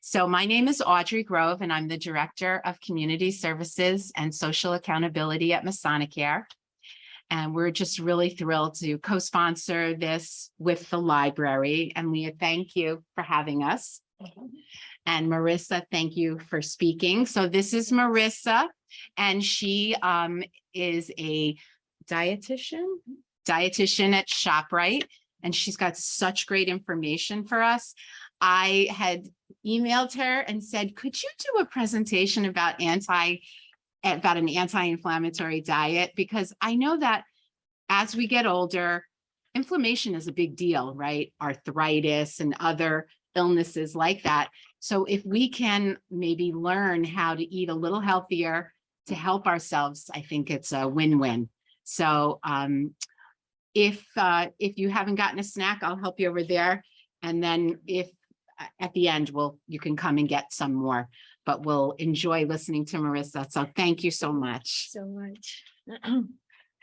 So my name is Audrey Grove, and I'm the Director of Community Services and Social Accountability at Masonicare. And we're just really thrilled to co-sponsor this with the library. And Leah, thank you for having us. And Marisa, thank you for speaking. So this is Marisa, and she is a dietitian at ShopRite, and she's got such great information for us. I had emailed her and said, could you do a presentation about an anti-inflammatory diet? Because I know that as we get older, inflammation is a big deal, right? Arthritis and other illnesses like that. So if we can maybe learn how to eat a little healthier to help ourselves, I think it's a win-win. So if you haven't gotten a snack, I'll help you over there. And then if at the end, you can come and get some more, but we'll enjoy listening to Marisa. So thank you so much.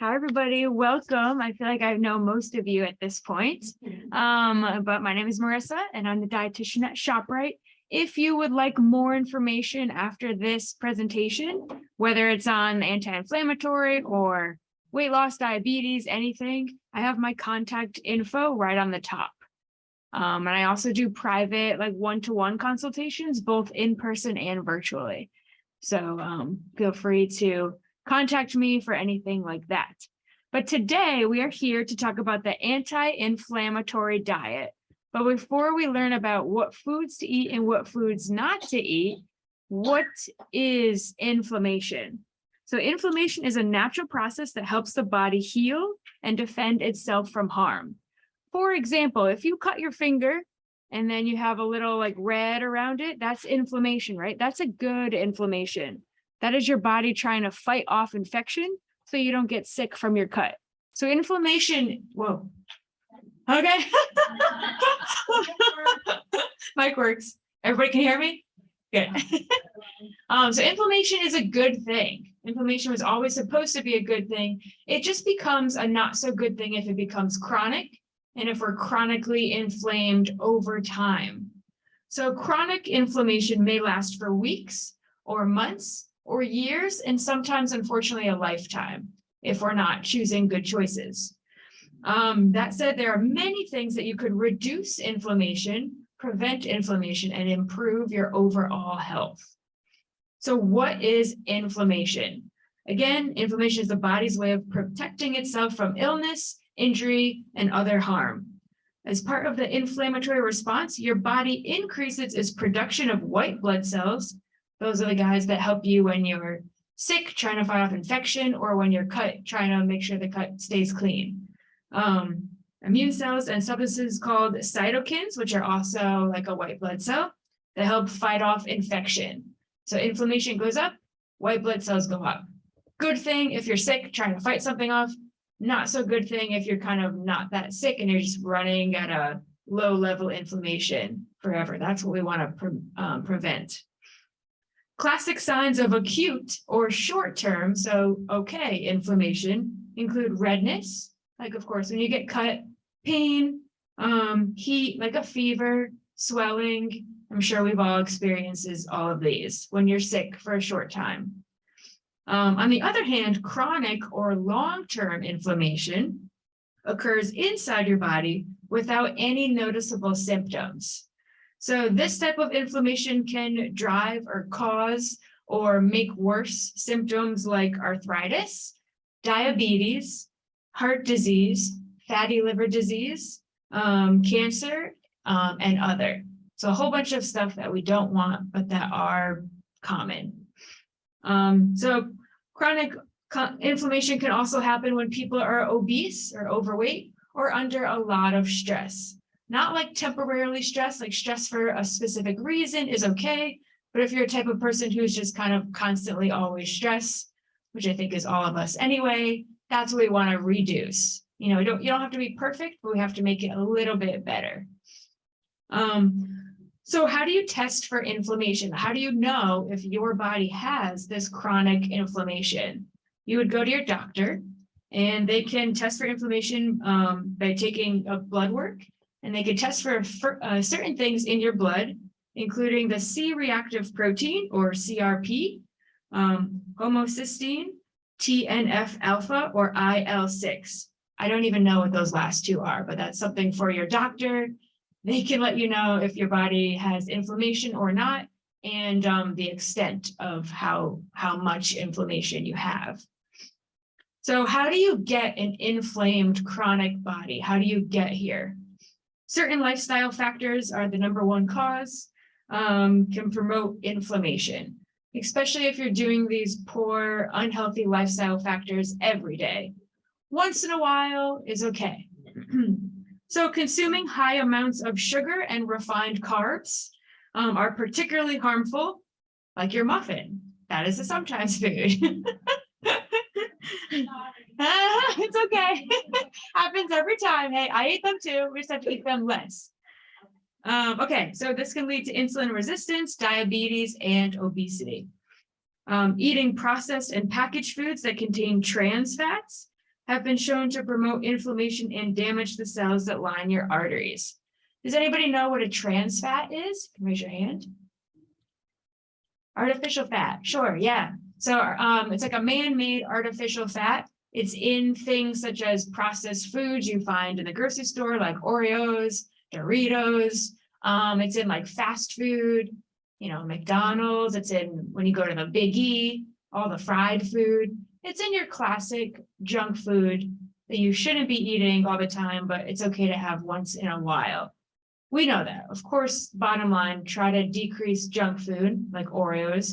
Hi, everybody. Welcome. I feel like I know most of you at this point, but my name is Marisa, and I'm the dietitian at ShopRite. If you would like more information after this presentation, whether it's on anti-inflammatory or weight loss, diabetes, anything, I have my contact info right on the top. And I also do private, like one-to-one consultations, both in person and virtually. So feel free to contact me for anything like that. But today we are here to talk about the anti-inflammatory diet. But before we learn about what foods to eat and what foods not to eat, what is inflammation? So inflammation is a natural process that helps the body heal and defend itself from harm. For example, if you cut your finger and then you have a little like red around it, that's inflammation, right? That's a good inflammation. That is your body trying to fight off infection so you don't get sick from your cut. So inflammation, whoa. Okay. Mic works. Everybody can hear me? Good. So inflammation is a good thing. Inflammation was always supposed to be a good thing. It just becomes a not so good thing if it becomes chronic and if we're chronically inflamed over time. So chronic inflammation may last for weeks or months or years, and sometimes, unfortunately, a lifetime if we're not choosing good choices. That said, there are many things that you could reduce inflammation, prevent inflammation, and improve your overall health. So what is inflammation? Again, inflammation is the body's way of protecting itself from illness, injury, and other harm. As part of the inflammatory response, your body increases its production of white blood cells. Those are the guys that help you when you're sick, trying to fight off infection, or when you're cut, trying to make sure the cut stays clean. Immune cells and substances called cytokines, which are also like a white blood cell, that help fight off infection. So inflammation goes up, white blood cells go up. Good thing if you're sick, trying to fight something off. Not so good thing if you're kind of not that sick and you're just running at a low level inflammation forever. That's what we want to prevent. Classic signs of acute or short term, so okay, inflammation include redness, like of course when you get cut, pain, heat, like a fever, swelling. I'm sure we've all experienced all of these when you're sick for a short time. On the other hand, chronic or long-term inflammation occurs inside your body without any noticeable symptoms. So this type of inflammation can drive or cause or make worse symptoms like arthritis, diabetes, heart disease, fatty liver disease, cancer, and other. So a whole bunch of stuff that we don't want, but that are common. So chronic inflammation can also happen when people are obese or overweight or under a lot of stress. Not like temporarily stressed, like stress for a specific reason is okay. But if you're a type of person who's just kind of constantly always stressed, which I think is all of us anyway, that's what we want to reduce. You know, you don't have to be perfect, but we have to make it a little bit better. So how do you test for inflammation? How do you know if your body has this chronic inflammation? You would go to your doctor and they can test for inflammation by taking a blood work, and they can test for certain things in your blood including the C-reactive protein or CRP, homocysteine, TNF-alpha or IL-6. I don't even know what those last two are, but that's something for your doctor. They can let you know if your body has inflammation or not, and the extent of how much inflammation you have. So how do you get an inflamed chronic body? How do you get here? Certain lifestyle factors are the #1 cause, can promote inflammation, especially if you're doing these poor, unhealthy lifestyle factors every day. Once in a while is okay. So consuming high amounts of sugar and refined carbs are particularly harmful, like your muffin. That is a sometimes food. It's okay. Happens every time. Hey, I eat them too. We just have to eat them less. Okay, so this can lead to insulin resistance, diabetes, and obesity. Eating processed and packaged foods that contain trans fats have been shown to promote inflammation and damage the cells that line your arteries. Does anybody know what a trans fat is? Can you raise your hand? Artificial fat, sure, yeah. So it's like a man-made artificial fat. It's in things such as processed foods you find in the grocery store, like Oreos, Doritos. It's in like fast food, you know, McDonald's. It's in when you go to the Big E, all the fried food. It's in your classic junk food that you shouldn't be eating all the time, but it's okay to have once in a while. We know that. Of course, bottom line, try to decrease junk food like Oreos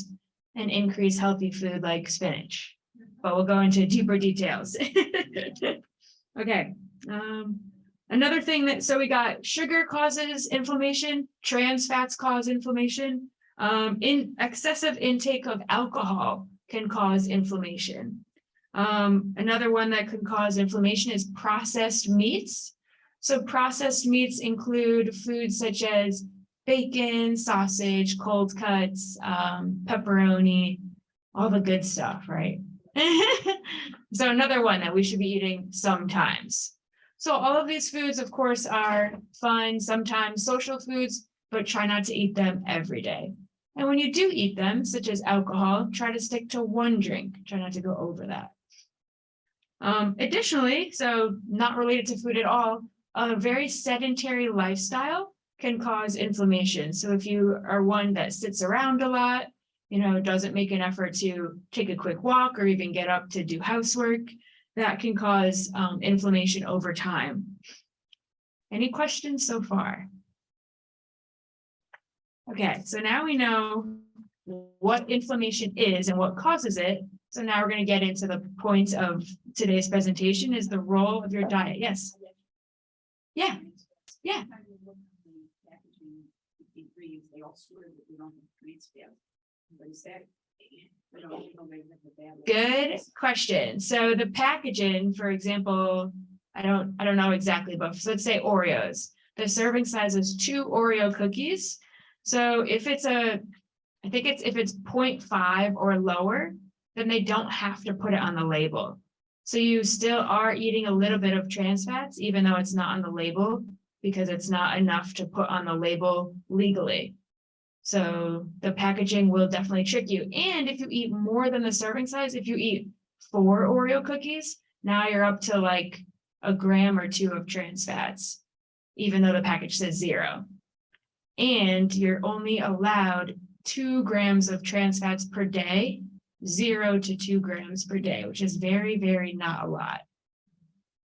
and increase healthy food like spinach. But we'll go into deeper details. Okay. Another thing so we got sugar causes inflammation, trans fats cause inflammation. Excessive intake of alcohol can cause inflammation. Another one that can cause inflammation is processed meats. So processed meats include foods such as bacon, sausage, cold cuts, pepperoni, all the good stuff, right? So another one that we should be eating sometimes. So all of these foods, of course, are fun, sometimes social foods, but try not to eat them every day. And when you do eat them, such as alcohol, try to stick to one drink. Try not to go over that. Additionally, so not related to food at all, a very sedentary lifestyle can cause inflammation. So if you are one that sits around a lot, you know, doesn't make an effort to take a quick walk or even get up to do housework, that can cause inflammation over time. Any questions so far? Okay, so now we know what inflammation is and what causes it. So now we're going to get into the point of today's presentation is the role of your diet. Yes. Yeah. Yeah. Good question. So the packaging, for example, I don't know exactly, but let's say Oreos. The serving size is 2 Oreo cookies. So if it's if it's 0.5 or lower, then they don't have to put it on the label. So you still are eating a little bit of trans fats, even though it's not on the label, because it's not enough to put on the label legally. So the packaging will definitely trick you. And if you eat more than the serving size, if you eat 4 Oreo cookies, now you're up to like 1 gram or 2 of trans fats, even though the package says 0. And you're only allowed 2 grams of trans fats per day, 0 to 2 grams per day, which is very, very not a lot.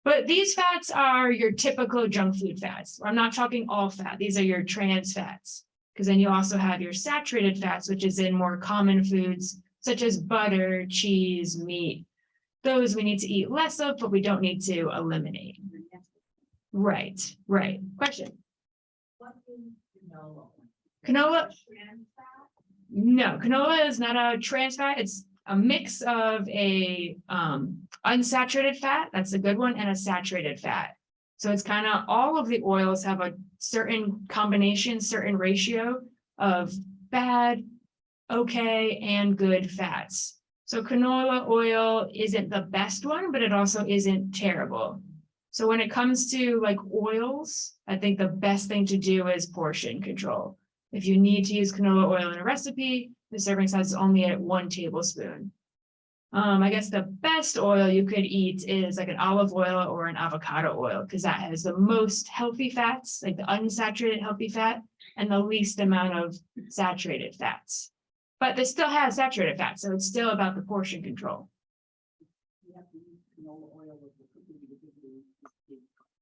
But these fats are your typical junk food fats. I'm not talking all fat. These are your trans fats. Because then you also have your saturated fats, which is in more common foods, such as butter, cheese, meat. Those we need to eat less of, but we don't need to eliminate. Right, right. Question? What is canola? Canola? Trans fat? No, canola is not a trans fat. It's a mix of a unsaturated fat, that's a good one, and a saturated fat. So it's kind of all of the oils have a certain combination, certain ratio of bad, okay, and good fats. So canola oil isn't the best one, but it also isn't terrible. So when it comes to like oils, I think the best thing to do is portion control. If you need to use canola oil in a recipe, the serving size is only at 1 tablespoon. I guess the best oil you could eat is like an olive oil or an avocado oil, because that has the most healthy fats, like the unsaturated healthy fat, and the least amount of saturated fats. But they still have saturated fat, so it's still about the portion control. You have to use canola oil with the cookie to give you.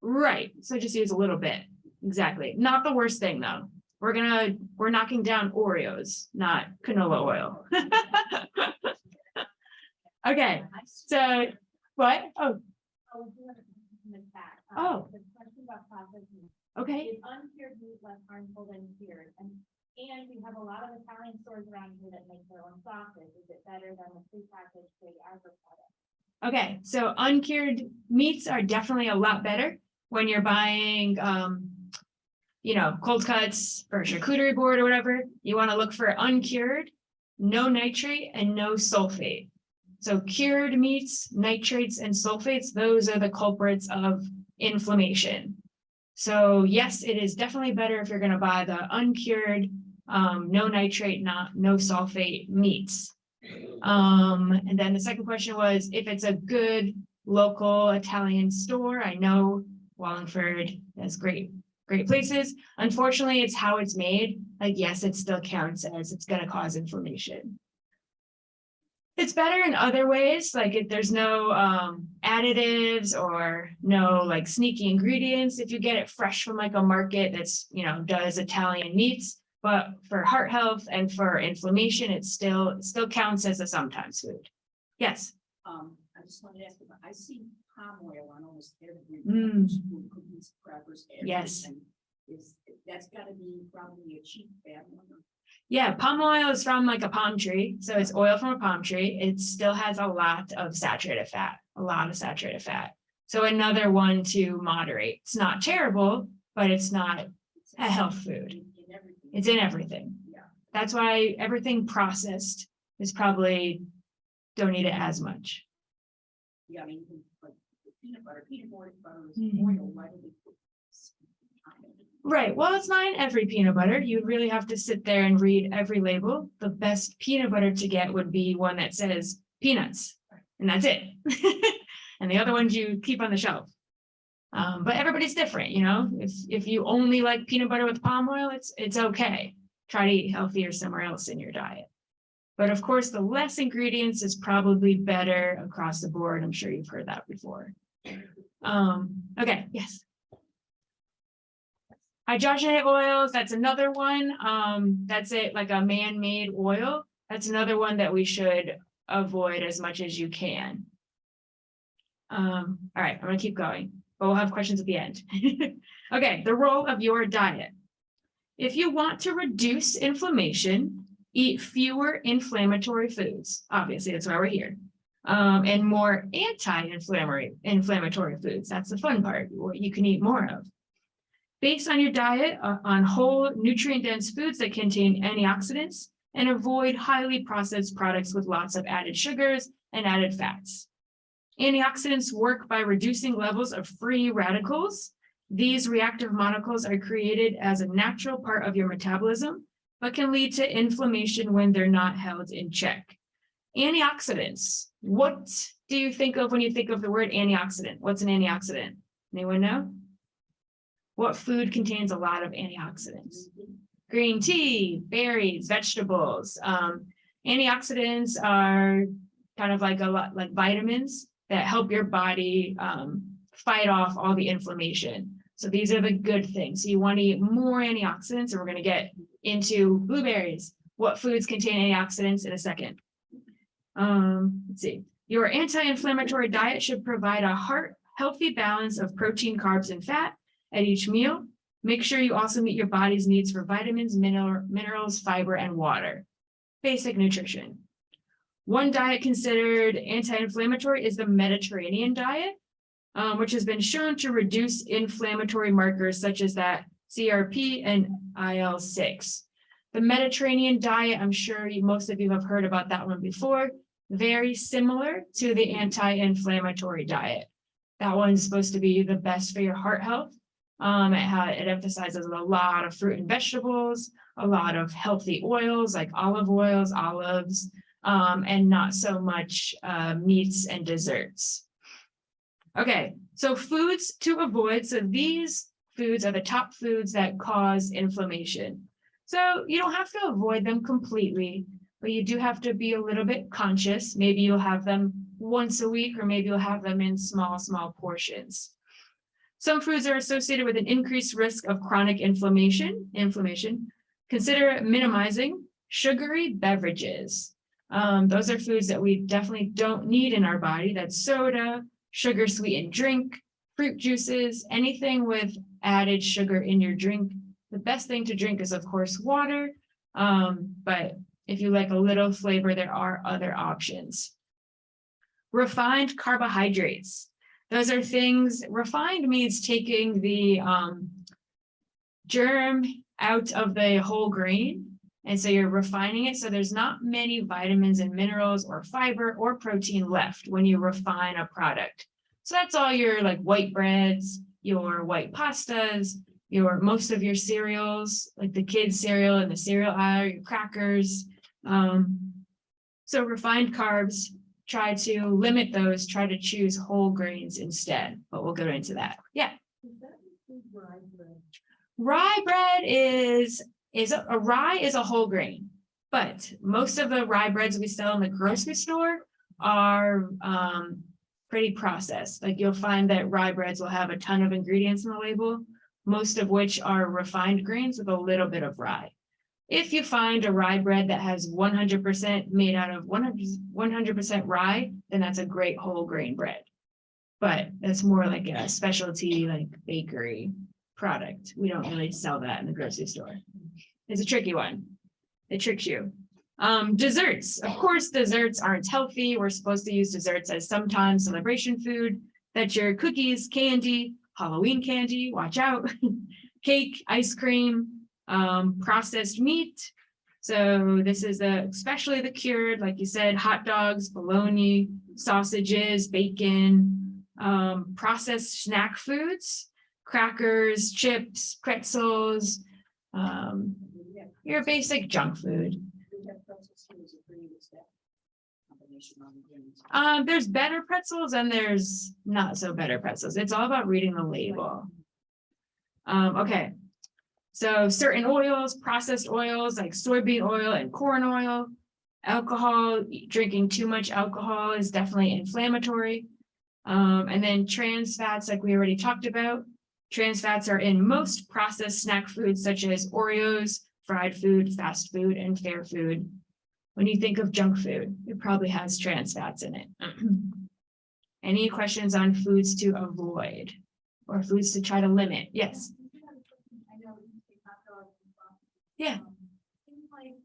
Right, so just use a little bit. Exactly. Not the worst thing though. We're knocking down Oreos, not canola oil. Okay, so what? Oh, Oh, we do have a question in the chat. Oh. The question about processed meat. okay. Is uncured meat less harmful than cured? And we have a lot of Italian stores around here that make their own sausage. Is it better than the prepackaged big agro product? Okay, so uncured meats are definitely a lot better when you're buying, cold cuts or charcuterie board or whatever. You want to look for uncured, no nitrate and no sulfate. So cured meats, nitrates and sulfates, those are the culprits of inflammation. So yes, it is definitely better if you're going to buy the uncured, no nitrate, no sulfate meats. And then the second question was if it's a good local Italian store. I know Wallingford has great places. Unfortunately, it's how it's made. Like, yes, it still counts as it's going to cause inflammation. It's better in other ways, like if there's no additives or no like sneaky ingredients, if you get it fresh from like a market that's, does Italian meats. But for heart health and for inflammation, it still counts as a sometimes food. Yes. I just wanted to ask about, I see palm oil on almost every spoon, cookies, crackers, everything. Yes. That's gotta be probably a cheap fat one. Yeah, palm oil is from like a palm tree. So it's oil from a palm tree. It still has a lot of saturated fat, So another one to moderate. It's not terrible, but it's not a health food. In everything. It's in everything. Yeah. That's why everything processed is probably don't eat it as much. Yeah, I mean, like peanut butter is Mhm. oil, why do they put? Right. Well, it's not in every peanut butter. You really have to sit there and read every label. The best peanut butter to get would be one that says peanuts, and that's it. And the other ones you keep on the shelf. But everybody's different, If you only like peanut butter with palm oil, it's okay. Try to eat healthier somewhere else in your diet. But of course, the less ingredients is probably better across the board. I'm sure you've heard that before. Okay, yes. Hydrogenated oils, that's another one. That's it, like a man-made oil. That's another one that we should avoid as much as you can. All right, I'm gonna keep going, but we'll have questions at the end. Okay, the role of your diet. If you want to reduce inflammation, eat fewer inflammatory foods. Obviously, that's why we're here. And more anti-inflammatory foods. That's the fun part, what you can eat more of. Based on your diet on whole nutrient-dense foods that contain antioxidants, and avoid highly processed products with lots of added sugars and added fats. Antioxidants work by reducing levels of free radicals. These reactive molecules are created as a natural part of your metabolism, but can lead to inflammation when they're not held in check. Antioxidants. What do you think of when you think of the word antioxidant? What's an antioxidant? Anyone know? What food contains a lot of antioxidants? Green tea, berries, vegetables. Antioxidants are kind of like like vitamins that help your body fight off all the inflammation. So these are the good things. So you want to eat more antioxidants, and we're going to get into blueberries. What foods contain antioxidants in a second. Let's see. Your anti-inflammatory diet should provide a healthy balance of protein, carbs, and fat at each meal. Make sure you also meet your body's needs for vitamins, minerals, fiber, and water. Basic nutrition. One diet considered anti-inflammatory is the Mediterranean diet, which has been shown to reduce inflammatory markers such as that CRP and IL-6. The Mediterranean diet, I'm sure most of you have heard about that one before, very similar to the anti-inflammatory diet. That one's supposed to be the best for your heart health. It emphasizes a lot of fruit and vegetables, a lot of healthy oils like olive oils, olives, and not so much meats and desserts. Okay, so foods to avoid. So these foods are the top foods that cause inflammation. So you don't have to avoid them completely, but you do have to be a little bit conscious. Maybe you'll have them once a week, or maybe you'll have them in small portions. Some foods are associated with an increased risk of chronic inflammation. Consider minimizing sugary beverages. Those are foods that we definitely don't need in our body. That's soda, sugar sweetened drink, fruit juices, anything with added sugar in your drink. The best thing to drink is, of course, water. But if you like a little flavor, there are other options. Refined carbohydrates. Those are things, refined means taking the germ out of the whole grain. And so you're refining it. So there's not many vitamins and minerals or fiber or protein left when you refine a product. So that's all your like white breads, your white pastas, most of your cereals, like the kids' cereal and the cereal aisle, your crackers. So refined carbs, try to limit those, try to choose whole grains instead, but we'll go into that. Yeah. Rye bread is a whole grain, but most of the rye breads we sell in the grocery store are pretty processed. Like you'll find that rye breads will have a ton of ingredients in the label, most of which are refined grains with a little bit of rye. If you find a rye bread that has 100% made out of 100% rye, then that's a great whole grain bread. But that's more like a specialty, like bakery product. We don't really sell that in the grocery store. It's a tricky one. It tricks you. Desserts. Of course, desserts aren't healthy. We're supposed to use desserts as sometimes celebration food. That's your cookies, candy, Halloween candy, watch out, cake, ice cream, processed meat. So this is especially the cured, like you said, hot dogs, bologna, sausages, bacon, processed snack foods, crackers, chips, pretzels, your basic junk food. There's better pretzels and there's not so better pretzels. It's all about reading the label. Okay. So certain oils, processed oils like soybean oil and corn oil, alcohol, drinking too much alcohol is definitely inflammatory. And then trans fats, like we already talked about. Trans fats are in most processed snack foods such as Oreos, fried food, fast food, and fair food. When you think of junk food, it probably has trans fats in it. Any questions on foods to avoid or foods to try to limit? Yes. I know you say hot dogs and sausages. Yeah. Things like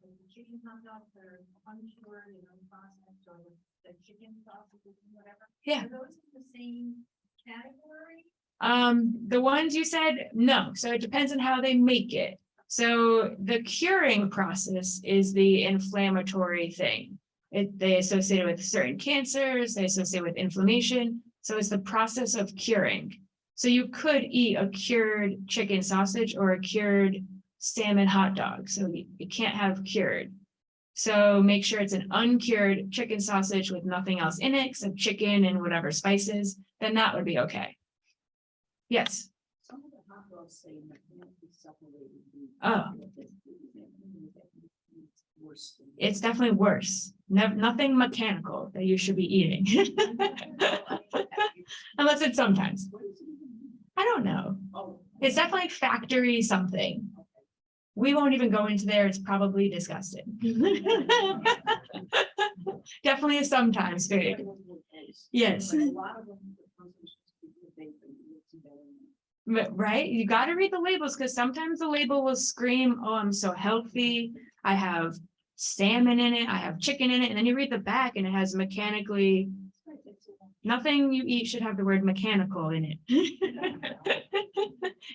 the chicken hot dogs that are uncured and unprocessed, or the chicken sausages and whatever. Yeah. Are those in the same category? The ones you said, no. So it depends on how they make it. So the curing process is the inflammatory thing. They associate it with certain cancers, they associate with inflammation. So it's the process of curing. So you could eat a cured chicken sausage or a cured salmon hot dog. So you can't have cured. So make sure it's an uncured chicken sausage with nothing else in it except chicken and whatever spices, then that would be okay. Yes. Some of the hot dogs say that can't be separated. Oh. It's definitely worse. Nothing mechanical that you should be eating. Unless it's sometimes. I don't know. It's definitely factory something. We won't even go into there. It's probably disgusting. Definitely a sometimes food. Yes. Right? You got to read the labels because sometimes the label will scream, oh, I'm so healthy. I have salmon in it. I have chicken in it. And then you read the back and it has mechanically, nothing you eat should have the word mechanical in it.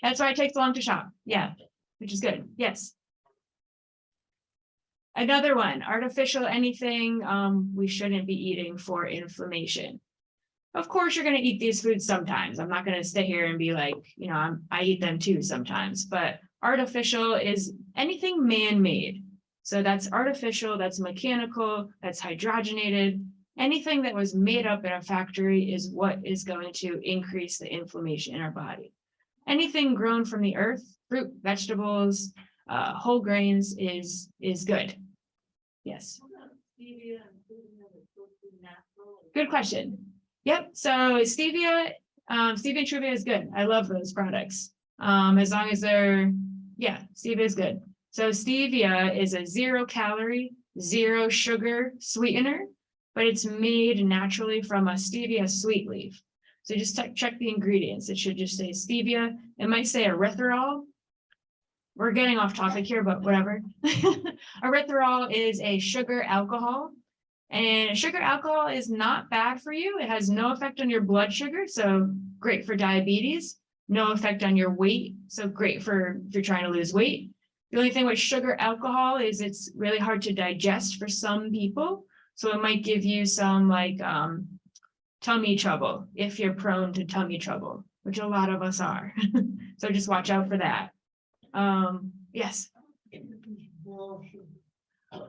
That's why it takes long to shop. Yeah, which is good. Yes. Another one, artificial anything we shouldn't be eating for inflammation. Of course, you're going to eat these foods sometimes. I'm not going to stay here and be like, I eat them too sometimes, but artificial is anything man-made. So that's artificial, that's mechanical, that's hydrogenated. Anything that was made up in a factory is what is going to increase the inflammation in our body. Anything grown from the earth, fruit, vegetables, whole grains is good. Yes. Good question. Yep. So stevia and stevia is good. I love those products. As long as stevia is good. So stevia is a 0 calorie, 0 sugar sweetener, but it's made naturally from a stevia sweet leaf. So just check the ingredients. It should just say stevia. It might say erythritol. We're getting off topic here, but whatever. Erythritol is a sugar alcohol, and sugar alcohol is not bad for you. It has no effect on your blood sugar, so great for diabetes. No effect on your weight, so great for if you're trying to lose weight. The only thing with sugar alcohol is it's really hard to digest for some people, so it might give you some like tummy trouble if you're prone to tummy trouble, which a lot of us are. So just watch out for that. Yes.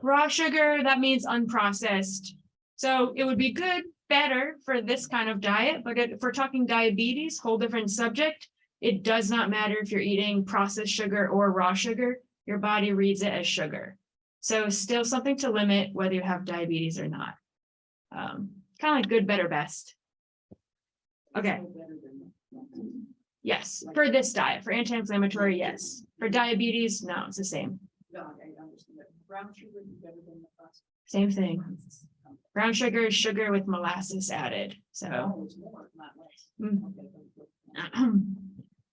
Raw sugar, that means unprocessed. So it would be better for this kind of diet, but if we're talking diabetes, whole different subject, it does not matter if you're eating processed sugar or raw sugar, your body reads it as sugar. So still something to limit whether you have diabetes or not. Kind of like good, better, best. Okay. Yes, for this diet, for anti-inflammatory, yes. For diabetes, no, it's the same. No, I understand that. Brown sugar is better than the processed. Same thing. Brown sugar is sugar with molasses added. So, Oh, it's more, not less. Mm.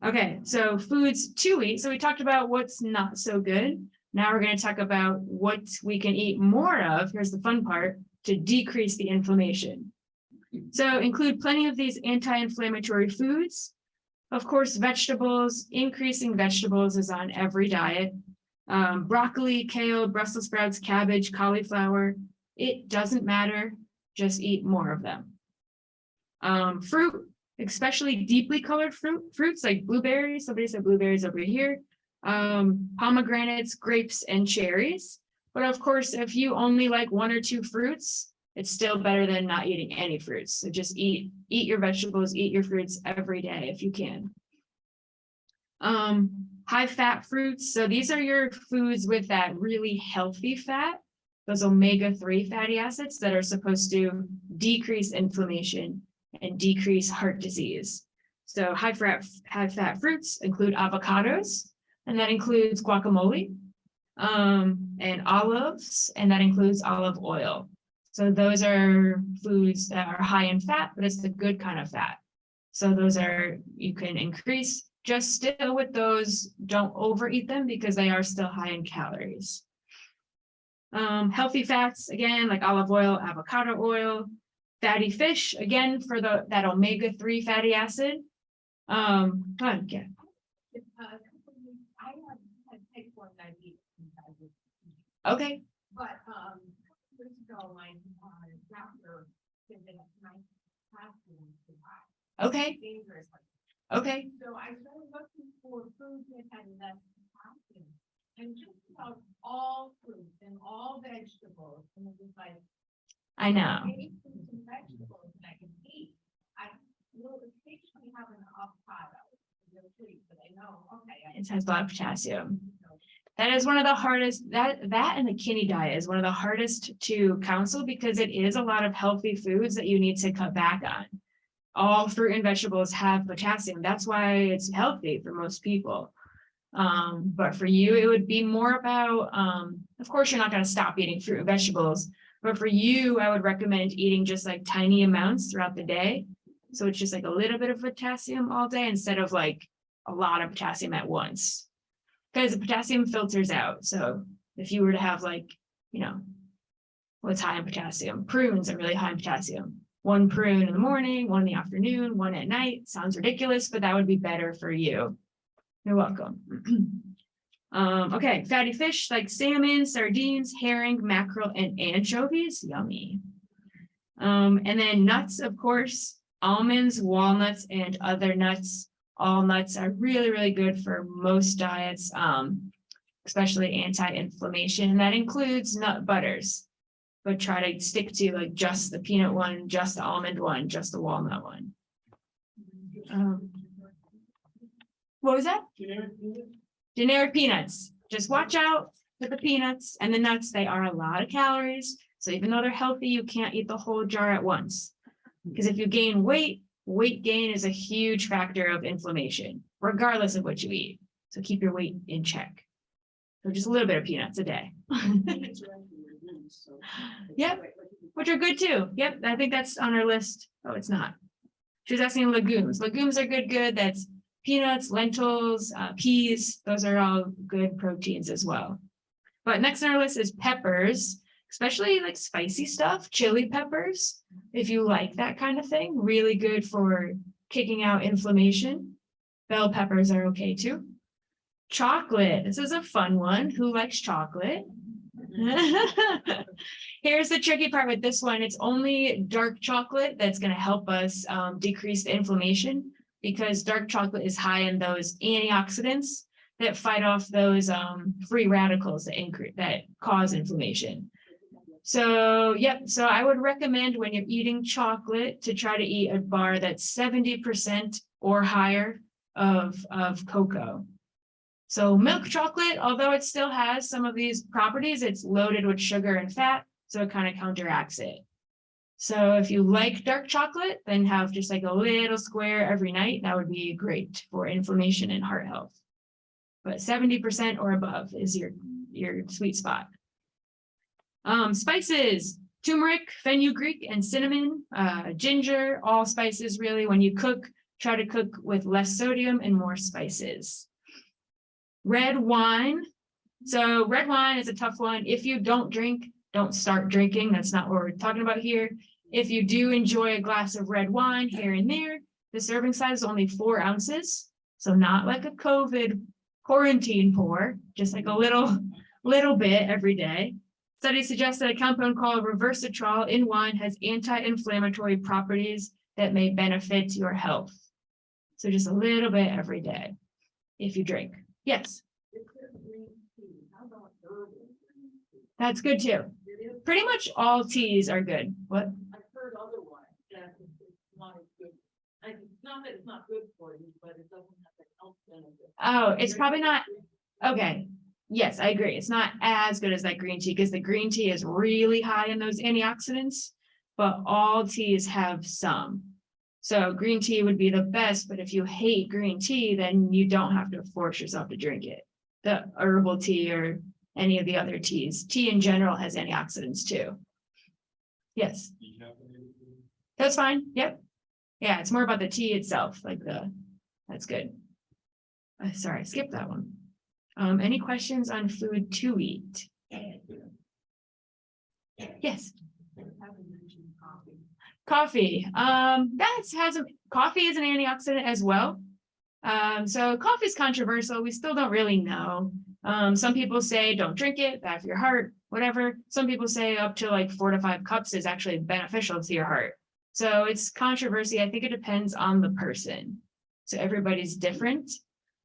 Okay, so foods to eat. So we talked about what's not so good. Now we're going to talk about what we can eat more of. Here's the fun part, to decrease the inflammation. So include plenty of these anti-inflammatory foods. Of course, vegetables, increasing vegetables is on every diet. Broccoli, kale, Brussels sprouts, cabbage, cauliflower, it doesn't matter, just eat more of them. Fruit, especially deeply colored fruits like blueberries, somebody said blueberries over here, pomegranates, grapes, and cherries. But of course, if you only like 1 or 2 fruits, it's still better than not eating any fruits. So just eat your vegetables, eat your fruits every day if you can. High fat fruits. So these are your foods with that really healthy fat, those omega-3 fatty acids that are supposed to decrease inflammation and decrease heart disease. So high fat fruits include avocados, and that includes guacamole, and olives, and that includes olive oil. So those are foods that are high in fat, but it's the good kind of fat. So those are, you can increase, just still with those, don't overeat them because they are still high in calories. Healthy fats, again, like olive oil, avocado oil, fatty fish, again, for that omega-3 fatty acid. Go ahead, yeah. I had type 1 diabetes. Okay. But, years ago, my doctor said that my potassium was too high. Okay. Dangerous. Okay. So I started looking for foods that had less potassium. And just about all fruits and all vegetables, and it was like, I know. any fruits and vegetables that I can eat. I will occasionally have an avocado. But I know, okay. It has a lot of potassium. That is one of the hardest, that and the kidney diet is one of the hardest to counsel because it is a lot of healthy foods that you need to cut back on. All fruit and vegetables have potassium. That's why it's healthy for most people. But for you, it would be more about, of course, you're not going to stop eating fruit and vegetables, but for you, I would recommend eating just like tiny amounts throughout the day. So it's just like a little bit of potassium all day instead of like a lot of potassium at once. Because the potassium filters out. So if you were to have like, what's high in potassium? Prunes are really high in potassium. 1 prune in the morning, 1 in the afternoon, 1 at night. Sounds ridiculous, but that would be better for you. You're welcome. Okay, fatty fish like salmon, sardines, herring, mackerel, and anchovies. Yummy. And then nuts, of course. almonds, walnuts, and other nuts. All nuts are really, really good for most diets, especially anti-inflammation, and that includes nut butters. But try to stick to like just the peanut one, just the almond one, just the walnut one. What was that? Generic peanuts. Just watch out for the peanuts and the nuts. They are a lot of calories. So even though they're healthy, you can't eat the whole jar at once. Because if you gain weight, weight gain is a huge factor of inflammation, regardless of what you eat. So keep your weight in check. So just a little bit of peanuts a day. Yep, which are good too. Yep, I think that's on our list. Oh, it's not. She was asking legumes. Legumes are good. That's peanuts, lentils, peas. Those are all good proteins as well. But next on our list is peppers, especially like spicy stuff, chili peppers. If you like that kind of thing, really good for kicking out inflammation. Bell peppers are okay too. Chocolate. This is a fun one. Who likes chocolate? Here's the tricky part with this one. It's only dark chocolate that's going to help us decrease the inflammation, because dark chocolate is high in those antioxidants that fight off those free radicals that cause inflammation. So, yep. So I would recommend when you're eating chocolate to try to eat a bar that's 70% or higher of cocoa. So milk chocolate, although it still has some of these properties, it's loaded with sugar and fat, so it kind of counteracts it. So if you like dark chocolate, then have just like a little square every night. That would be great for inflammation and heart health. But 70% or above is your sweet spot. Spices, turmeric, fenugreek, and cinnamon, ginger, all spices really. When you cook, try to cook with less sodium and more spices. Red wine. So red wine is a tough one. If you don't drink, don't start drinking. That's not what we're talking about here. If you do enjoy a glass of red wine here and there, the serving size is only 4 ounces. So not like a COVID quarantine pour, just like a little bit every day. Studies suggest that a compound called resveratrol in wine has anti-inflammatory properties that may benefit your health. So just a little bit every day if you drink. Yes. That's good too. Pretty much all teas are good. What? I've heard otherwise, that it's not as good. Like, it's not that it's not good for you, but it doesn't have the health benefit. Oh, it's probably not. Okay. Yes, I agree. It's not as good as that green tea, because the green tea is really high in those antioxidants, but all teas have some. So green tea would be the best, but if you hate green tea, then you don't have to force yourself to drink it. The herbal tea or any of the other teas. Tea in general has antioxidants too. Yes. That's fine. Yep. Yeah, it's more about the tea itself, that's good. Sorry, I skipped that one. Any questions on food to eat? Yes. Coffee. Coffee is an antioxidant as well. So coffee is controversial. We still don't really know. Some people say don't drink it, bad for your heart, whatever. Some people say up to like 4 to 5 cups is actually beneficial to your heart. So it's controversy. I think it depends on the person. So everybody's different.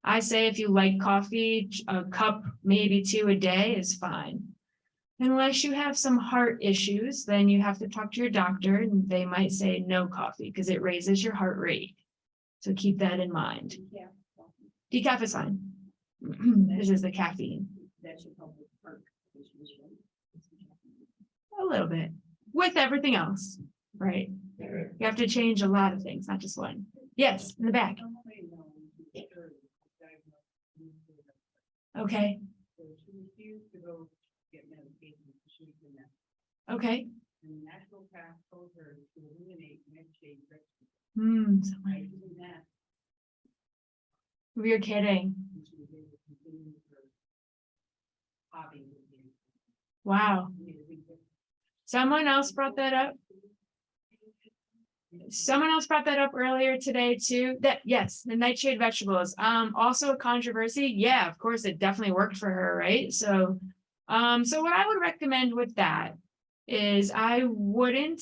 I say if you like coffee, a cup, maybe 2 a day is fine. Unless you have some heart issues, then you have to talk to your doctor and they might say no coffee because it raises your heart rate. So keep that in mind. Decaf is fine. This is the caffeine. A little bit. With everything else, right? You have to change a lot of things, not just one. Yes, in the back. Okay. Okay. You're kidding. Wow. Someone else brought that up. Someone else brought that up earlier today too. That yes, the nightshade vegetables. Also a controversy. Yeah, of course, it definitely worked for her, right? So, so what I would recommend with that is I wouldn't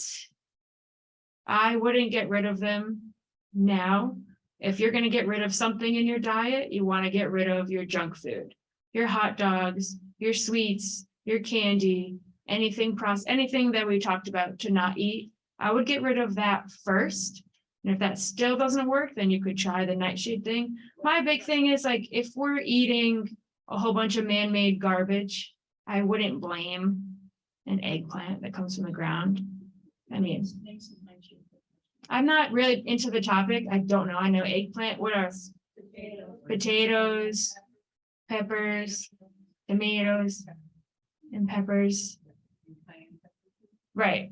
I wouldn't get rid of them now. If you're going to get rid of something in your diet, you want to get rid of your junk food, your hot dogs, your sweets, your candy, anything that we talked about to not eat. I would get rid of that first. And if that still doesn't work, then you could try the nightshade thing. My big thing is like, if we're eating a whole bunch of man-made garbage, I wouldn't blame an eggplant that comes from the ground. I mean, I'm not really into the topic. I don't know. I know eggplant. What else? Potatoes, peppers, tomatoes, and peppers. Right.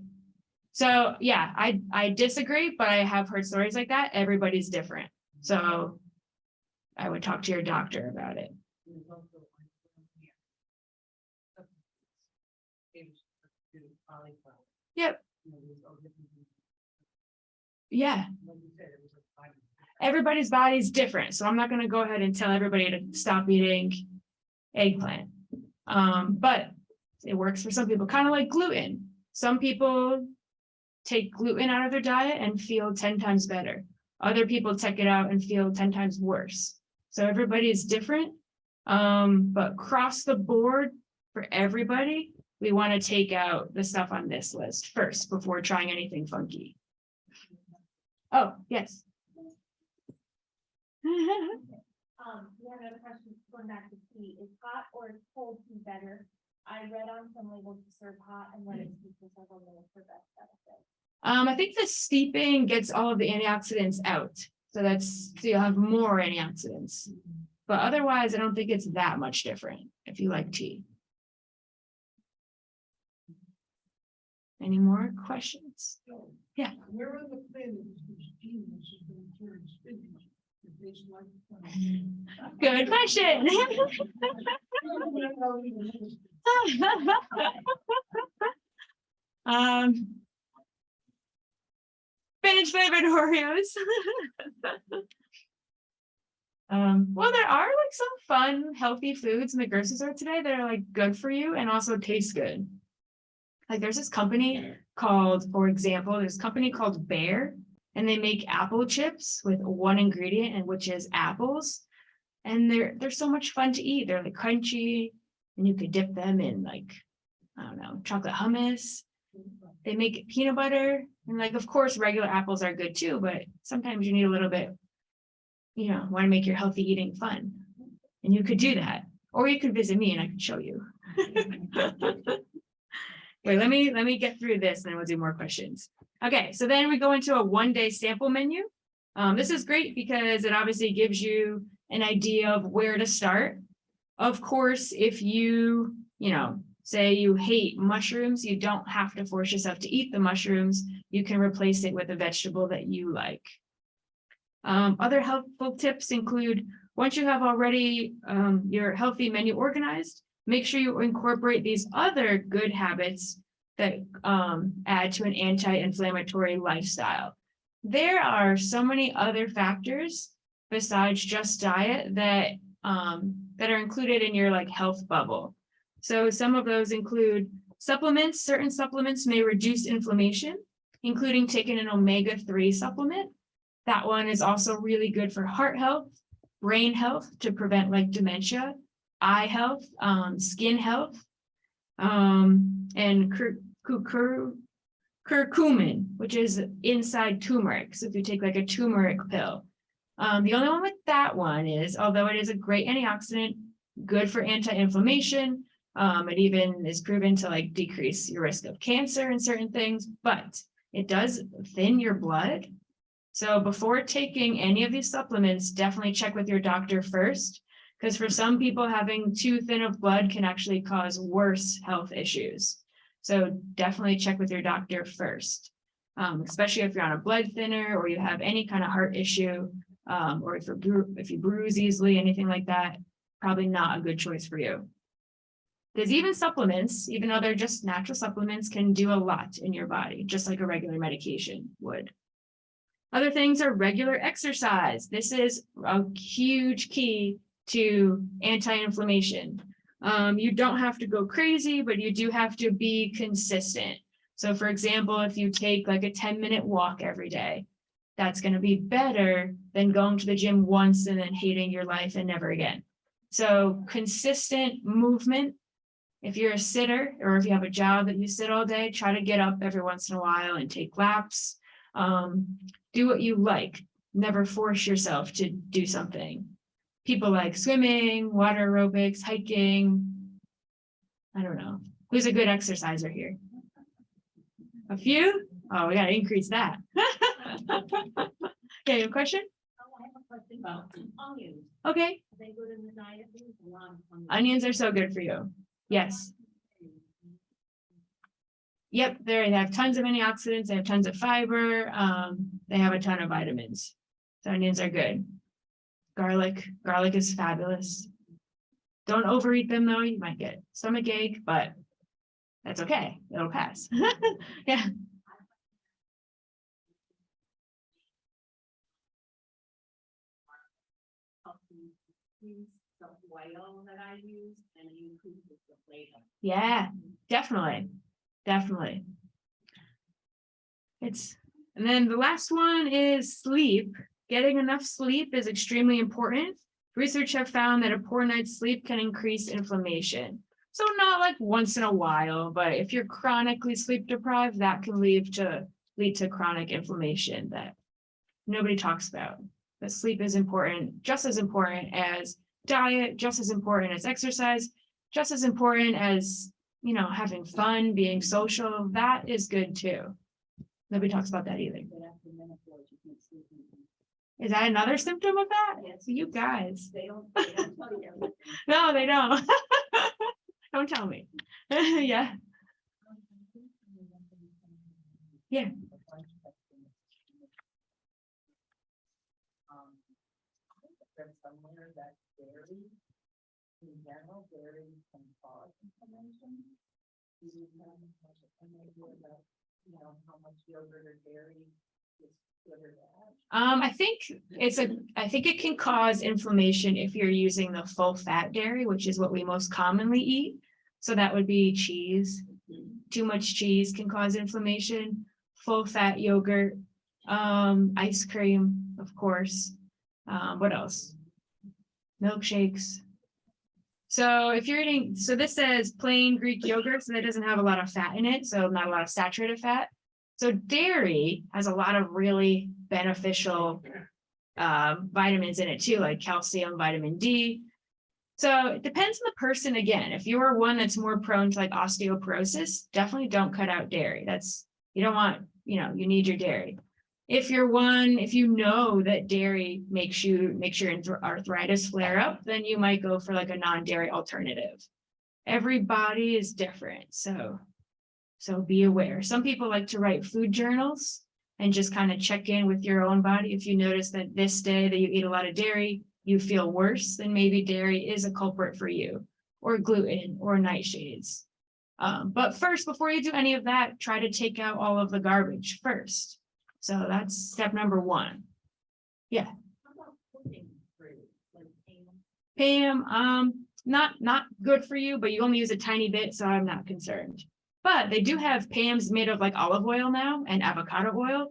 So yeah, I disagree, but I have heard stories like that. Everybody's different. So I would talk to your doctor about it. Yep. Yeah. Everybody's body is different. So I'm not going to go ahead and tell everybody to stop eating eggplant. But it works for some people, kind of like gluten. Some people take gluten out of their diet and feel 10 times better. Other people take it out and feel 10 times worse. So everybody is different. But across the board for everybody, we want to take out the stuff on this list first before trying anything funky. Oh, yes. We have another question going back to tea. Is hot or is cold tea better? I read on some labels to serve hot and let it steep for several minutes for best benefit. I think the steeping gets all of the antioxidants out. So you'll have more antioxidants. But otherwise, I don't think it's that much different if you like tea. Any more questions? Yeah. Where on the planet is this genius is going to turn spinach? It tastes like Good question. Spinach flavored Oreos. Well, there are like some fun, healthy foods in the grocery store today that are like good for you and also taste good. Like there's this company called, for example, there's a company called Bear, and they make apple chips with one ingredient, and which is apples. And they're so much fun to eat. They're like crunchy, and you could dip them in like, I don't know, chocolate hummus. They make peanut butter, and like, of course, regular apples are good too, but sometimes you need a little bit, want to make your healthy eating fun. And you could do that. Or you could visit me and I can show you. Wait, let me get through this and then we'll do more questions. Okay, so then we go into a one-day sample menu. This is great because it obviously gives you an idea of where to start. Of course, if you, say you hate mushrooms, you don't have to force yourself to eat the mushrooms. You can replace it with a vegetable that you like. Other helpful tips include, once you have already your healthy menu organized, make sure you incorporate these other good habits that add to an anti-inflammatory lifestyle. There are so many other factors besides just diet that are included in your like health bubble. So some of those include supplements. Certain supplements may reduce inflammation, including taking an omega-3 supplement. That one is also really good for heart health, brain health to prevent like dementia, eye health, skin health, and curcumin, which is inside turmeric. So if you take like a turmeric pill, the only one with that one is, although it is a great antioxidant, good for anti-inflammation, it even is proven to like decrease your risk of cancer and certain things, but it does thin your blood. So before taking any of these supplements, definitely check with your doctor first, because for some people, having too thin of blood can actually cause worse health issues. So definitely check with your doctor first, especially if you're on a blood thinner or you have any kind of heart issue, or if you bruise easily, anything like that, probably not a good choice for you. Because even supplements, even though they're just natural supplements, can do a lot in your body, just like a regular medication would. Other things are regular exercise. This is a huge key to anti-inflammation. You don't have to go crazy, but you do have to be consistent. So for example, if you take like a 10-minute walk every day, that's going to be better than going to the gym once and then hating your life and never again. So consistent movement. If you're a sitter or if you have a job that you sit all day, try to get up every once in a while and take laps. Do what you like. Never force yourself to do something. People like swimming, water aerobics, hiking. I don't know. Who's a good exerciser here? A few? Oh, we got to increase that. Okay, you have a question? Oh, I have a question about onions. Okay. Are they good in the diet? There's a lot of onions. Onions are so good for you. Yes. Yep, they have tons of antioxidants. They have tons of fiber. They have a ton of vitamins. So onions are good. Garlic is fabulous. Don't overeat them though. You might get stomach ache, but that's okay. It'll pass. Yeah. The oil that I use and you increase the flavor. Yeah, definitely. And then the last one is sleep. Getting enough sleep is extremely important. Research have found that a poor night's sleep can increase inflammation. So not like once in a while, but if you're chronically sleep deprived, that can lead to chronic inflammation that nobody talks about. But sleep is important, just as important as diet, just as important as exercise, just as important as, having fun, being social. That is good too. Nobody talks about that either. Is that another symptom of that? Yes. You guys. They don't tell you everything. No, they don't. Don't tell me. Yeah. Yeah. There's somewhere that dairy, in general, dairy can cause inflammation. Do you have an idea about, how much yogurt or dairy is good or bad? I think it can cause inflammation if you're using the full fat dairy, which is what we most commonly eat. So that would be cheese. Too much cheese can cause inflammation. Full fat yogurt, ice cream, of course. What else? Milkshakes. So if you're eating, so this says plain Greek yogurt, so that doesn't have a lot of fat in it, so not a lot of saturated fat. So dairy has a lot of really beneficial vitamins in it too, like calcium, vitamin D. So it depends on the person again. If you're one that's more prone to like osteoporosis, definitely don't cut out dairy. You don't want, you need your dairy. If you know that dairy makes your arthritis flare up, then you might go for like a non-dairy alternative. Every body is different. So be aware. Some people like to write food journals and just kind of check in with your own body. If you notice that this day that you eat a lot of dairy, you feel worse, then maybe dairy is a culprit for you, or gluten or nightshades. But first, before you do any of that, try to take out all of the garbage first. So that's step number one. Yeah. How about cooking fruit, like Pam, not good for you, but you only use a tiny bit, so I'm not concerned. But they do have Pams made of like olive oil now and avocado oil.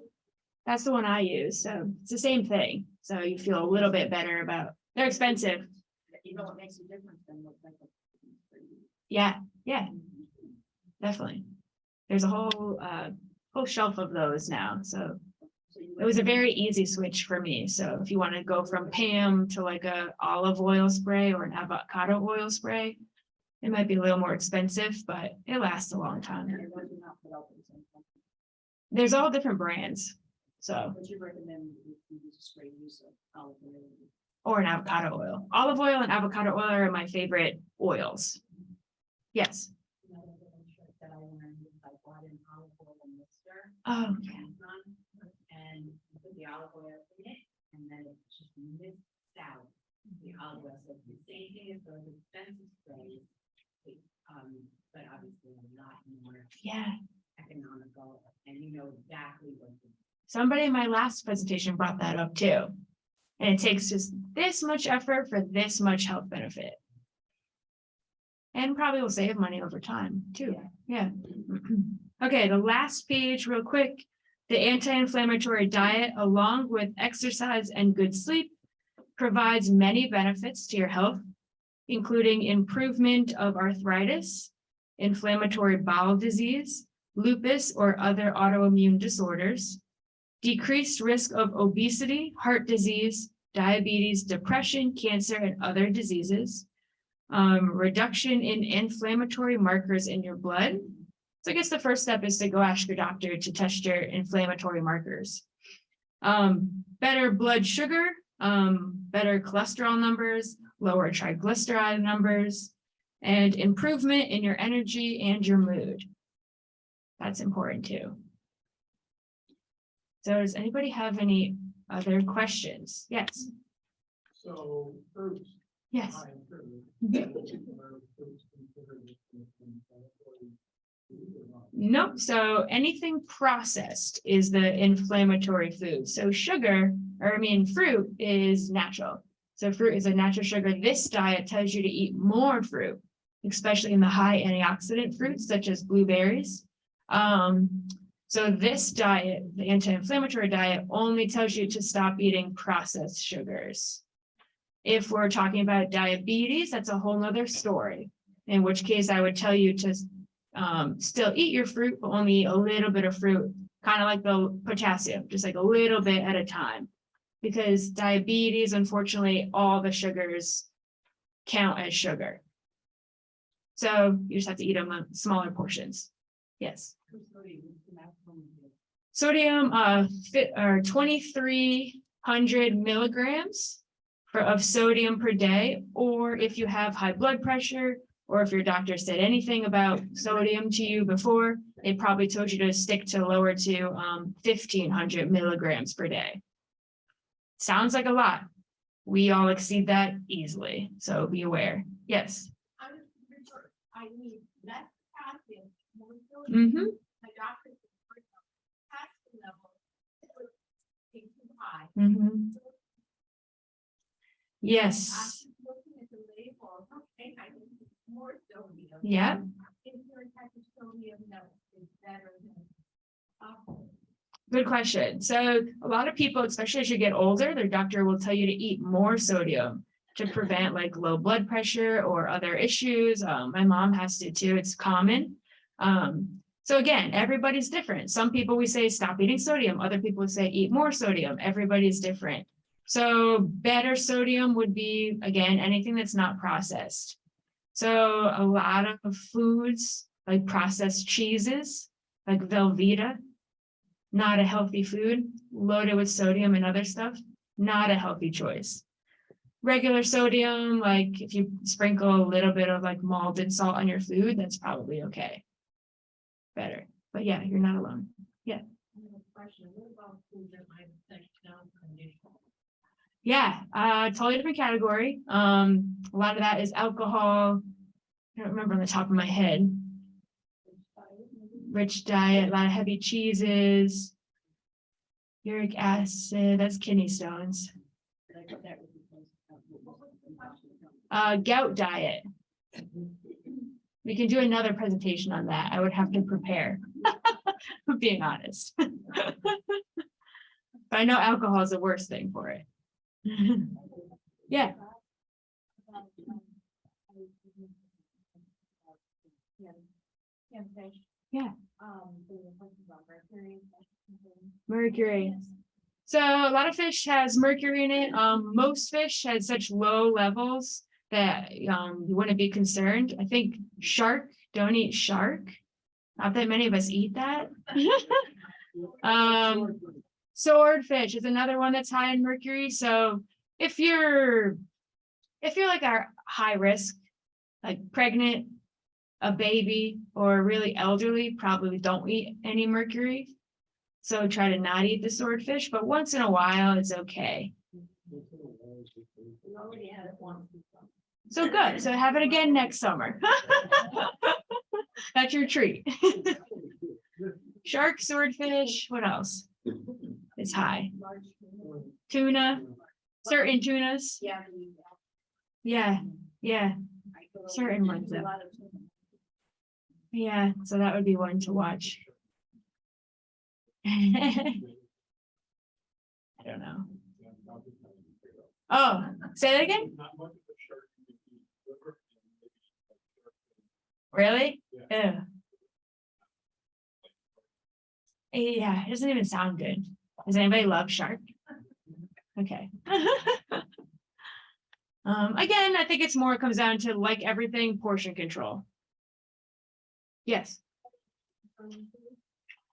That's the one I use. So it's the same thing. So you feel a little bit better about, they're expensive. what makes a difference than what type of fruit? Yeah, definitely. There's a whole shelf of those now. So it was a very easy switch for me. So if you want to go from Pam to like a olive oil spray or an avocado oil spray, it might be a little more expensive, but it lasts a long time. There's all different brands. So, Would you recommend you spray use of olive oil? or an avocado oil. Olive oil and avocado oil are my favorite oils. Yes. That I learned, I bought an olive oil mixture. Oh, And put the olive oil in it, and then it just mixed out the olive oil. So the same thing as those expensive sprays, but obviously a lot more yeah. economical, and you know exactly what. Somebody in my last presentation brought that up too. And it takes just this much effort for this much health benefit. And probably will save money over time too. Yeah. Okay, the last page real quick. The anti-inflammatory diet, along with exercise and good sleep, provides many benefits to your health, including improvement of arthritis, inflammatory bowel disease, lupus or other autoimmune disorders, decreased risk of obesity, heart disease, diabetes, depression, cancer, and other diseases, reduction in inflammatory markers in your blood. So I guess the first step is to go ask your doctor to test your inflammatory markers. Better blood sugar, better cholesterol numbers, lower triglyceride numbers, and improvement in your energy and your mood. That's important too. So does anybody have any other questions? Yes. So fruits. Yes. high in fruit, are fruits considered inflammatory food or not? Nope. So anything processed is the inflammatory food. So sugar, or I mean, fruit is natural. So fruit is a natural sugar. This diet tells you to eat more fruit, especially in the high antioxidant fruits, such as blueberries. So this diet, the anti-inflammatory diet, only tells you to stop eating processed sugars. If we're talking about diabetes, that's a whole nother story, in which case I would tell you to still eat your fruit, but only eat a little bit of fruit, kind of like the potassium, just like a little bit at a time. Because diabetes, unfortunately, all the sugars count as sugar. So you just have to eat them in smaller portions. Yes. Sodium, 2,300 milligrams of sodium per day, or if you have high blood pressure, or if your doctor said anything about sodium to you before, they probably told you to stick to lower to 1,500 milligrams per day. Sounds like a lot. We all exceed that easily, so be aware. Yes. I need less potassium, more sodium. My doctor said potassium level is too high. Yes. After looking at the label, okay, I need more sodium. Yeah. Is there a type of sodium that is better than? Good question. So a lot of people, especially as you get older, their doctor will tell you to eat more sodium to prevent like low blood pressure or other issues. My mom has to too. It's common. So again, everybody's different. Some people we say stop eating sodium. Other people say eat more sodium. Everybody's different. So better sodium would be, again, anything that's not processed. So a lot of foods like processed cheeses, like Velveeta, not a healthy food, loaded with sodium and other stuff, not a healthy choice. Regular sodium, like if you sprinkle a little bit of like malted salt on your food, that's probably okay. Better. But yeah, you're not alone. Yeah. Question, what about food that might affect health conditions? Yeah, totally different category. A lot of that is alcohol. I don't remember on the top of my head. Rich diet, a lot of heavy cheeses, uric acid, that's kidney stones. Gout diet. We can do another presentation on that. I would have to prepare, being honest. But I know alcohol is the worst thing for it. Yeah. Yeah. Mercury. So a lot of fish has mercury in it. Most fish had such low levels that you wouldn't be concerned. I think shark, don't eat shark. Not that many of us eat that. Swordfish is another one that's high in mercury. So if you're like our high risk, like pregnant, a baby, or really elderly, probably don't eat any mercury. So try to not eat the swordfish, but once in a while, it's okay. So good. So have it again next summer. That's your treat. Shark, swordfish, what else? It's high. Tuna, certain tunas. Yeah, yeah. Certain ones. Yeah, so that would be one to watch. I don't know. Oh, say that again? Not much of a shark can be liver and Really? Yeah. Ew. Yeah, it doesn't even sound good. Does anybody love shark? Okay. Again, I think it's more, it comes down to, like everything, portion control. Yes.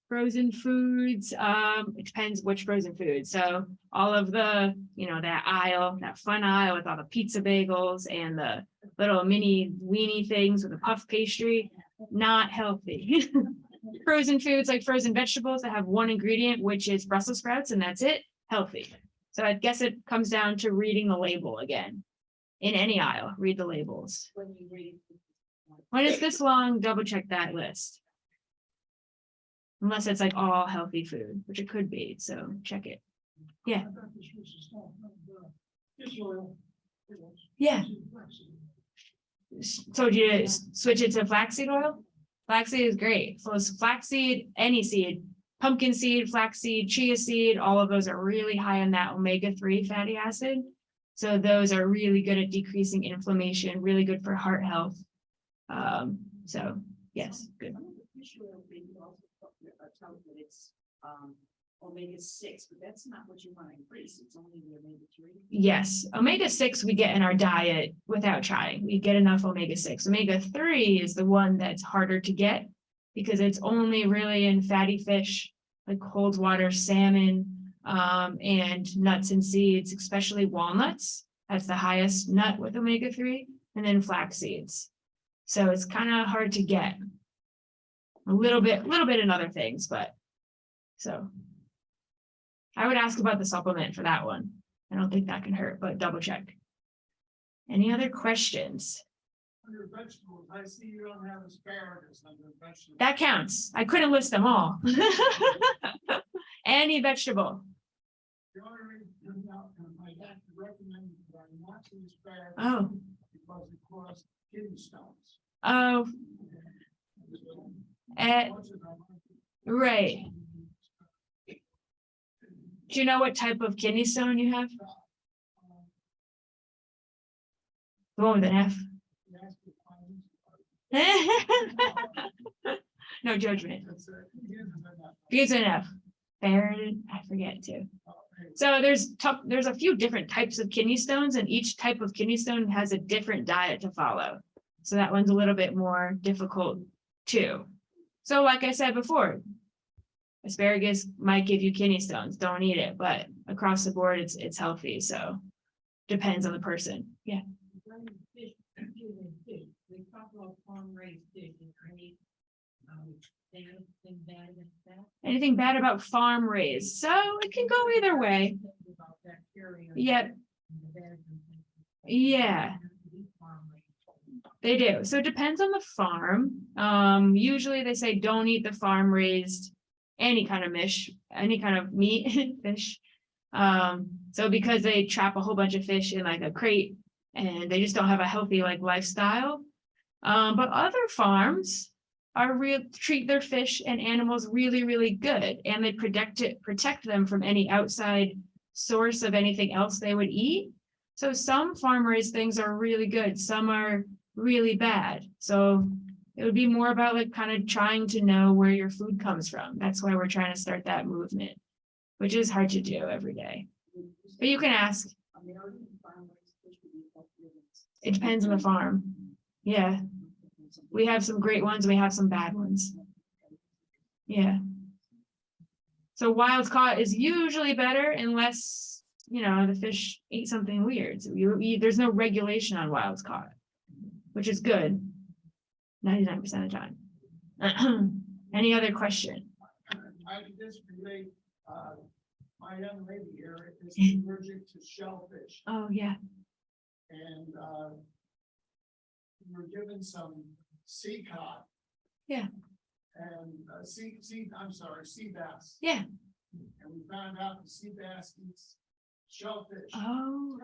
Frozen foods, it depends which frozen food. So all of the, that aisle, that fun aisle with all the pizza bagels and the little mini weenie things with the puff pastry, not healthy. Frozen foods like frozen vegetables that have one ingredient, which is Brussels sprouts, and that's it, healthy. So I guess it comes down to reading the label again. In any aisle, read the labels. When you read. When it's this long, double check that list. Unless it's like all healthy food, which it could be, so check it. Yeah. Yeah. Told you to switch it to flaxseed oil. Flaxseed is great. So it's flaxseed, any seed, pumpkin seed, flaxseed, chia seed, all of those are really high in that omega-3 fatty acid. So those are really good at decreasing inflammation, really good for heart health. So yes, good. It's omega-6, but that's not what you want to increase. It's only the omega-3. Yes, omega-6 we get in our diet without trying. We get enough omega-6. Omega-3 is the one that's harder to get because it's only really in fatty fish like cold water salmon, and nuts and seeds, especially walnuts. That's the highest nut with omega-3, and then flax seeds. So it's kind of hard to get. A little bit in other things, but so I would ask about the supplement for that one. I don't think that can hurt, but double check. Any other questions? Under vegetables, I see you don't have asparagus under vegetables. That counts. I couldn't list them all. Any vegetable. The only reason my doctor recommended that I not to asparagus. Oh. Because it caused kidney stones. Oh. Right. Do you know what type of kidney stone you have? The one with an F. No judgment. Begins with an F. Baron, I forget too. So there's a few different types of kidney stones, and each type of kidney stone has a different diet to follow. So that one's a little bit more difficult too. So like I said before, asparagus might give you kidney stones. Don't eat it, but across the board, it's healthy. So depends on the person. Yeah. We talk about farm-raised fish. Is there anything bad about that? Anything bad about farm raised? So it can go either way. About bacteria. Yep. Yeah. They do. So it depends on the farm. Usually they say don't eat the farm raised any kind of any kind of meat, fish. So because they trap a whole bunch of fish in like a crate and they just don't have a healthy like lifestyle. But other farms treat their fish and animals really, really good, and they protect them from any outside source of anything else they would eat. So some farm raised things are really good, some are really bad. So it would be more about like kind of trying to know where your food comes from. That's why we're trying to start that movement, which is hard to do every day. But you can ask. It depends on the farm. Yeah. We have some great ones, we have some bad ones. Yeah. So wild caught is usually better unless, the fish ate something weird. So there's no regulation on wild caught, which is good 99% of the time. Any other question? I just relate, my young lady here is allergic to shellfish. Oh, yeah. And we were given some sea cod. Yeah. And sea bass. Yeah. And we found out the sea bass eats shellfish. Oh.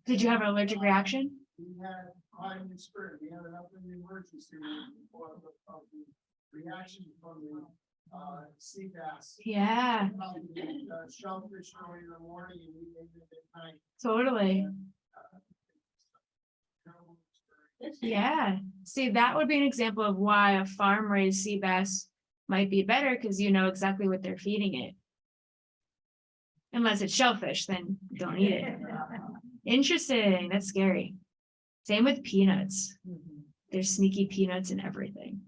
Did you have an allergic reaction? We had quite an experience. We ended up in the emergency room because of the reaction from the sea bass. Yeah, Shellfish early in the morning and eating it at night. totally. Terrible experience. Yeah, see, that would be an example of why a farm raised sea bass might be better, because you know exactly what they're feeding it. Unless it's shellfish, then don't eat it. Interesting, that's scary. Same with peanuts. There's sneaky peanuts in everything.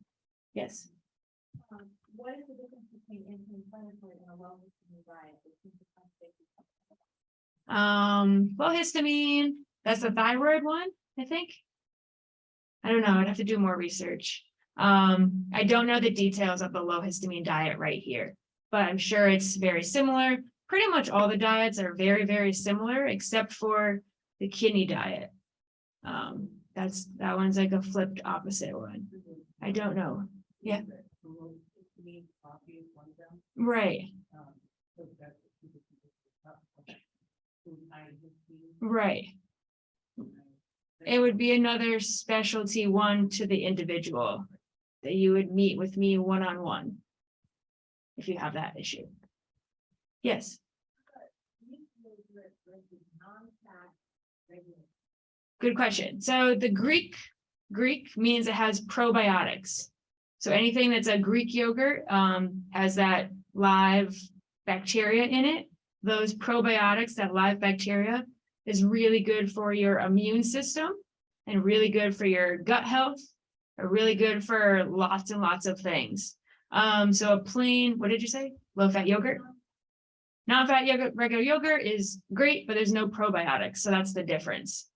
Yes. What is the difference between anti-inflammatory and a well-nutritioned diet? It seems to contradict each other. Well, histamine, that's the thyroid one, I think. I don't know, I'd have to do more research. I don't know the details of the low histamine diet right here, but I'm sure it's very similar. Pretty much all the diets are very, very similar, except for the kidney diet. That one's like a flipped opposite one. I don't know. Yeah. Right. Right. It would be another specialty one to the individual that you would meet with me one-on-one if you have that issue. Yes. Good question. So the Greek means it has probiotics. So anything that's a Greek yogurt has that live bacteria in it. Those probiotics, that live bacteria, is really good for your immune system and really good for your gut health, or really good for lots and lots of things. So a plain, what did you say? Low-fat yogurt? Non-fat yogurt, regular yogurt is great, but there's no probiotics. So that's the difference.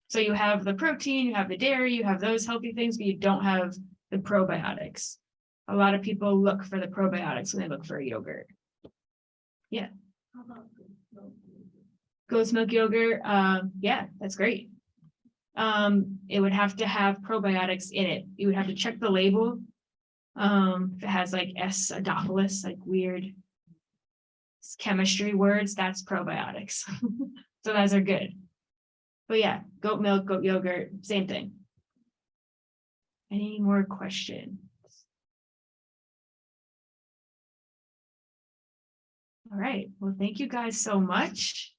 So you have the protein, you have the dairy, you have those healthy things, but you don't have the probiotics. A lot of people look for the probiotics when they look for a yogurt. Yeah. Goat's milk yogurt, yeah, that's great. It would have to have probiotics in it. You would have to check the label. If it has like S. adophilus, like weird chemistry words, that's probiotics. So those are good. But yeah, goat milk, goat yogurt, same thing. Any more questions? All right, well, thank you guys so much.